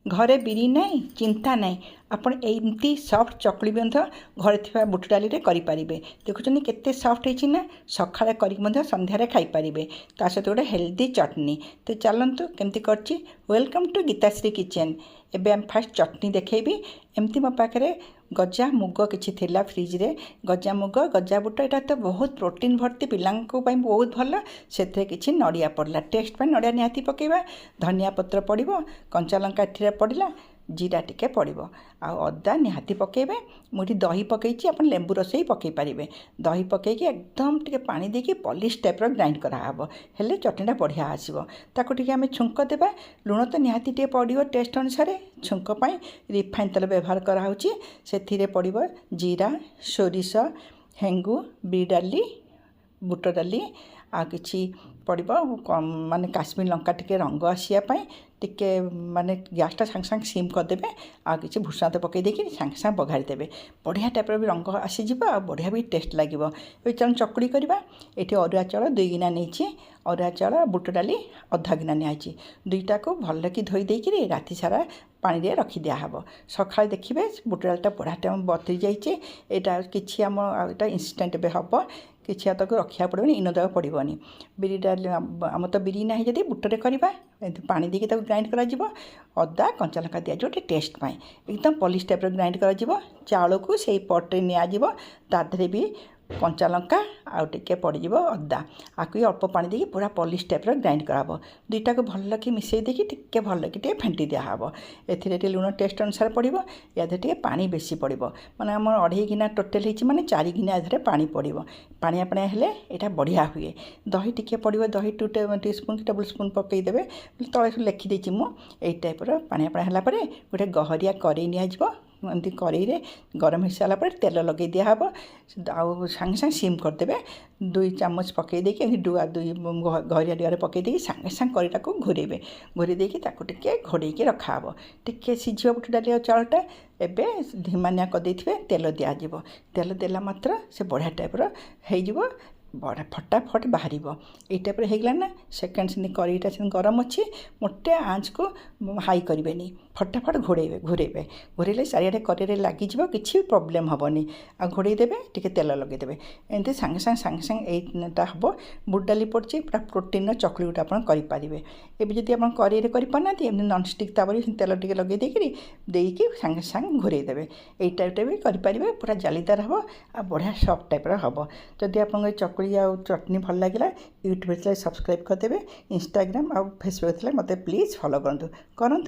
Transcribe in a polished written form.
घरे बिरी नहीं चिंता नहीं आपण एमती सॉफ्ट चकली बंध घरे थिबा बुट डाली रे करि परिबे। देखुछनी केते सॉफ्ट हेछि ना सखाळे करि मध्य संध्या रे खाई परिबे ता सहित गोटे हेल्दी चटनी। तो चलंतु केमती करछि। Welcome to Geetashree kitchen. एबे हम फास्ट चटनी देखेबी। एमती मो पाखरे गजा मुग किछि थिला फ्रिज रे गजा मुग गजा बुट एटा तो बहुत प्रोटीन भर्ती पिलांको पई बहुत भल। सेथे किछि नडिया पड़ला टेस्ट पई नडिया निहाती पकेबा धनिया पत्र पड़िबो कंचा लंका एथिरे पड़िला जीरा टिके पड़िबो आ अदा निहाती पकेबे। मुठी दही पकेछि आपण लेंबू रस ही पकई पारिबे। दही पकेकी एकदम टिके पानी देकी पॉलिश टाइप रो ग्राइंड करा हबो हेले चटनीटा बढ़िया आसीबो। ताको टिके आमे छुंक देबा लुण तो निहाती टिके पड़िबो टेस्ट अनुसार। छुंक पई रिफाइन तेल व्यवहार करा होछि सेथिरे पड़िबो जीरा सोरिष हेंगु बिरी डाली बुट डाली आ किछि पड़िबो माने काश्मीर लंका टिके रंग आसिया पई टिके माने गैसटा सांग सांग सिम कर देबे आ किछि भुसा तो पकई देकी सांग सांग बघारी देबे बढ़िया टाइप रो भी रंग आसी जिवो आ बढ़िया भी टेस्ट लागिवो। ए चल चकड़ी करबा। एठी अरुआ चाउल 2 गिना नेछि अरुआ चाउल बुट डाली आधा गिना नेछि दुईटा को भल कि धोई देकी राति सारा पानी रे रखि दिया हबो। सकाळे देखिबे बुट डालटा बढ़िया टाइम बतरी जाइछे। एटा किछि हम एटा इंस्टेंट बे हबो किछि ताको रखिया पड़ोनी इन देवा पड़ोनी। बिरी डाल आम तो बिरी ना जदि बुटरे करवा पानी देके ताको ग्राइंड करा जिवो अदा कंचा लंका दिया जो टेस्ट पाई एकदम पॉलिश टाइप ग्राइंड करा जिवो। चाउल को सेई पटरे निया जिवो ता धरे भी कंचा लंका आउ टिके पड़िजिवो अदा आकु अल्प पानी देकी पूरा पॉलिश टाइप ग्राइंड कराबो। दुईटा को भल कि मिसई देकी टिके भल कि फेंटी दिया हबो। एथिरे टे लुण टेस्ट अनुसार पड़िबो या टिके पानी बेसी पड़िबो माने हमर 2.5 गिना टोटल हिची माने 4 गिना एथिरे पानी पड़िबो। पानिया पानिया हेले एटा बढ़िया हुए। दही टिके पड़िबो दही 2 टीस्पून टेबल स्पून पकई देबे तळे लिखि देछि मु एई टाइप रो पानिया पानिया हला परे गोटे गहरिया करेई निया जिवो एमती करेई गरम हो सारा पर तेल लगे दिया हबो आउ सांगे सांगे सिम करदेबे 2 चामच पकई देकी एमती डुआ 2 गहरिया डुआरे पकई देकी सांगे सांगे करेईटा को घुरेबे घुरे देकी ताको टिके घोड़ेकी रखा हबो। टिके सिझिबो बुट डाली चाउलटा एबे धीमानिया कर देथिबे तेल दिया जिवो। तेल देला मात्र से बढ़िया टाइप रो हेइ जिवो बड़ा फटाफट बाहर ये टाइप होगा ना। सेकेंड से करेईटा से गरम अच्छी मोटे आँच को हाई करें फटाफट घोड़े घूरेबे घूरेले चारिड़े करेई लगे किसी प्रोब्लेम हेनी आ घोड़े देवे टिके तेल लगेदेवे एमती सांगे सांगे एटा हम बुट डाली पड़ी पूरा प्रोटीन चकली गोटे आप करेंगे। एवं जब आप करेई करना एमती ननस्टिक तावर तेल टिके लगे देकी सांगे सांगे घूरे देवे यही टाइप भी करेंगे पूरा जालीदार हम आ बढ़िया सफ्ट टाइप हम। जदि आप चकली आ चटनी भल लगे यूट्यूब सब्सक्राइब करदे इंस्टाग्राम आ फेसबुक मत प्लीज फॉलो करूँ।